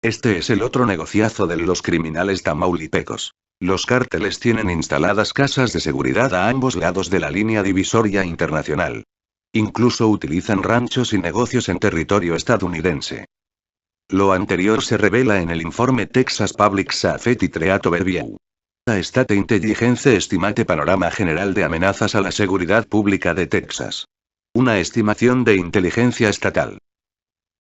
Este es el otro negociazo de los criminales tamaulipecos. Los cárteles tienen instaladas casas de seguridad a ambos lados de la línea divisoria internacional. Incluso utilizan ranchos y negocios en territorio estadounidense. Lo anterior se revela en el informe Texas Public Safety Threat Overview. La State Intelligence Estimate Panorama General de Amenazas a la Seguridad Pública de Texas. Una estimación de inteligencia estatal.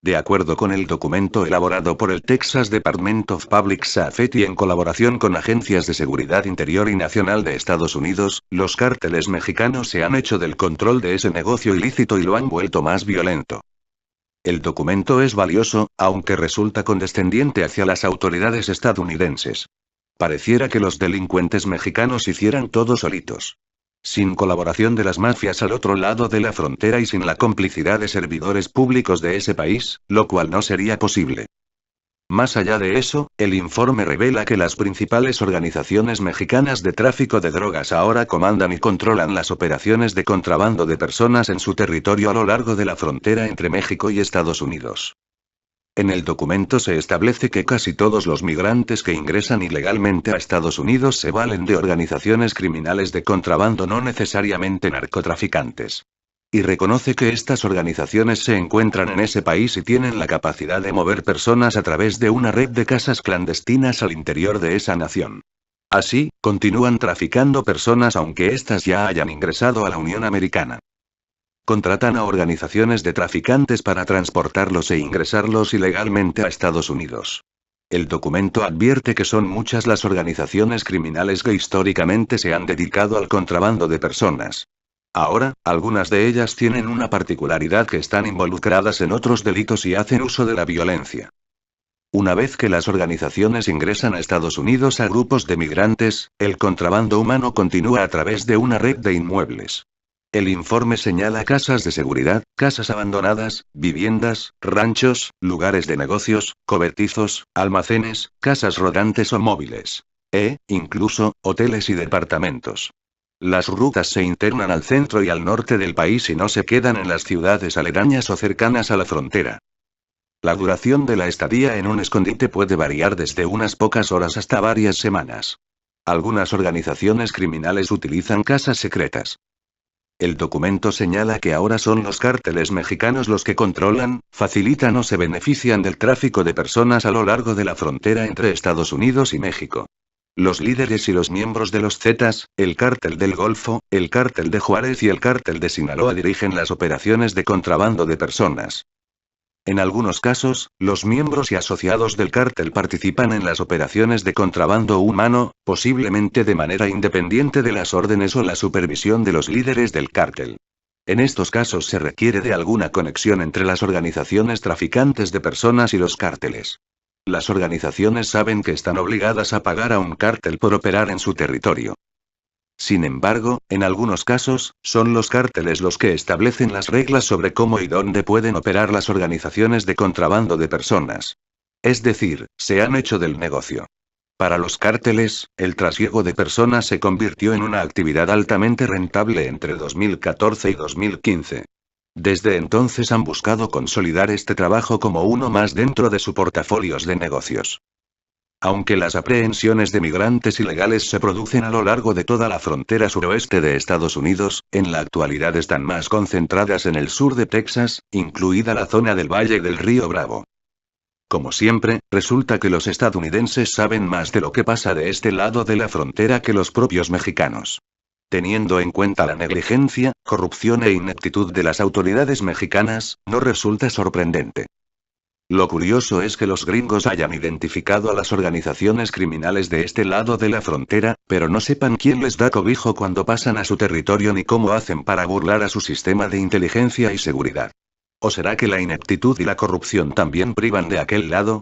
De acuerdo con el documento elaborado por el Texas Department of Public Safety en colaboración con agencias de seguridad interior y nacional de Estados Unidos, los cárteles mexicanos se han hecho del control de ese negocio ilícito y lo han vuelto más violento. El documento es valioso, aunque resulta condescendiente hacia las autoridades estadounidenses. Pareciera que los delincuentes mexicanos hicieran todo solitos. Sin colaboración de las mafias al otro lado de la frontera y sin la complicidad de servidores públicos de ese país, lo cual no sería posible. Más allá de eso, el informe revela que las principales organizaciones mexicanas de tráfico de drogas ahora comandan y controlan las operaciones de contrabando de personas en su territorio a lo largo de la frontera entre México y Estados Unidos. En el documento se establece que casi todos los migrantes que ingresan ilegalmente a Estados Unidos se valen de organizaciones criminales de contrabando, no necesariamente narcotraficantes. Y reconoce que estas organizaciones se encuentran en ese país y tienen la capacidad de mover personas a través de una red de casas clandestinas al interior de esa nación. Así, continúan traficando personas aunque éstas ya hayan ingresado a la Unión Americana. Contratan a organizaciones de traficantes para transportarlos e ingresarlos ilegalmente a Estados Unidos. El documento advierte que son muchas las organizaciones criminales que históricamente se han dedicado al contrabando de personas. Ahora, algunas de ellas tienen una particularidad: que están involucradas en otros delitos y hacen uso de la violencia. Una vez que las organizaciones ingresan a Estados Unidos a grupos de migrantes, el contrabando humano continúa a través de una red de inmuebles. El informe señala casas de seguridad, casas abandonadas, viviendas, ranchos, lugares de negocios, cobertizos, almacenes, casas rodantes o móviles. Incluso, hoteles y departamentos. Las rutas se internan al centro y al norte del país y no se quedan en las ciudades aledañas o cercanas a la frontera. La duración de la estadía en un escondite puede variar desde unas pocas horas hasta varias semanas. Algunas organizaciones criminales utilizan casas secretas. El documento señala que ahora son los cárteles mexicanos los que controlan, facilitan o se benefician del tráfico de personas a lo largo de la frontera entre Estados Unidos y México. Los líderes y los miembros de los Zetas, el Cártel del Golfo, el Cártel de Juárez y el Cártel de Sinaloa dirigen las operaciones de contrabando de personas. En algunos casos, los miembros y asociados del cártel participan en las operaciones de contrabando humano, posiblemente de manera independiente de las órdenes o la supervisión de los líderes del cártel. En estos casos se requiere de alguna conexión entre las organizaciones traficantes de personas y los cárteles. Las organizaciones saben que están obligadas a pagar a un cártel por operar en su territorio. Sin embargo, en algunos casos, son los cárteles los que establecen las reglas sobre cómo y dónde pueden operar las organizaciones de contrabando de personas. Es decir, se han hecho del negocio. Para los cárteles, el trasiego de personas se convirtió en una actividad altamente rentable entre 2014 y 2015. Desde entonces han buscado consolidar este trabajo como uno más dentro de su portafolios de negocios. Aunque las aprehensiones de migrantes ilegales se producen a lo largo de toda la frontera suroeste de Estados Unidos, en la actualidad están más concentradas en el sur de Texas, incluida la zona del Valle del Río Bravo. Como siempre, resulta que los estadounidenses saben más de lo que pasa de este lado de la frontera que los propios mexicanos. Teniendo en cuenta la negligencia, corrupción e ineptitud de las autoridades mexicanas, no resulta sorprendente. Lo curioso es que los gringos hayan identificado a las organizaciones criminales de este lado de la frontera, pero no sepan quién les da cobijo cuando pasan a su territorio ni cómo hacen para burlar a su sistema de inteligencia y seguridad. ¿O será que la ineptitud y la corrupción también privan de aquel lado?